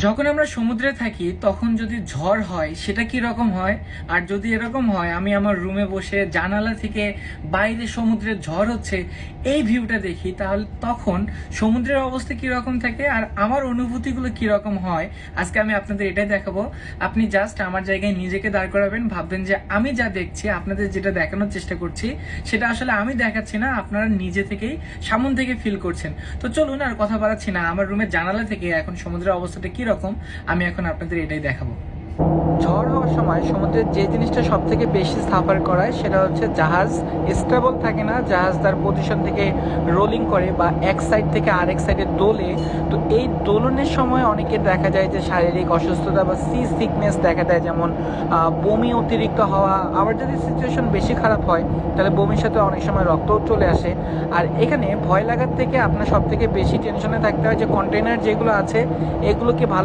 যখন আমরা সমুদ্রে থাকি তখন যদি ঝড় হয় সেটা কি রকম হয়, আর যদি এরকম হয় আমি আমার রুমে বসে জানালা থেকে বাইরে সমুদ্রের ঝড় হচ্ছে এই ভিউটা দেখি, তাহলে তখন সমুদ্রের অবস্থা কি রকম থাকে আর আমার অনুভূতিগুলো কি রকম হয় আজকে আমি আপনাদের এটাই দেখাবো। আপনি জাস্ট আমার জায়গায় নিজেকে দাঁড় করাবেন, ভাববেন যে আমি যা দেখছি আপনাদের যেটা দেখানোর চেষ্টা করছি সেটা আসলে আমি দেখাচ্ছি না, আপনারা নিজে থেকেই সামন থেকে ফিল করছেন। তো চলুন আর কথা বাড়াচ্ছি না, আমার রুমের জানালা থেকে এখন সমুদ্রের অবস্থাটা কি রকম আমি এখন আপনাদের এটাই দেখাবো। ঝড় হওয়ার সময় সমুদ্রের যে জিনিসটা সব থেকে বেশি সাফার করায় সেটা হচ্ছে জাহাজ স্টেবল থাকে না, জাহাজ তার পজিশন থেকে রোলিং করে বা এক সাইড থেকে আরেক সাইডে দোলে। তো এই দোলনের সময় অনেকের দেখা যায় যে শারীরিক অসুস্থতা বা সি সিকনেস দেখা দেয়, যেমন বমি অতিরিক্ত হওয়া, আবার যদি সিচুয়েশন বেশি খারাপ হয় তাহলে বমির সাথে অনেক সময় রক্তও চলে আসে। আর এখানে ভয় লাগার থেকে আপনার সব থেকে বেশি টেনশনে থাকতে হয় যে কন্টেইনার যেগুলো আছে এগুলোকে ভালো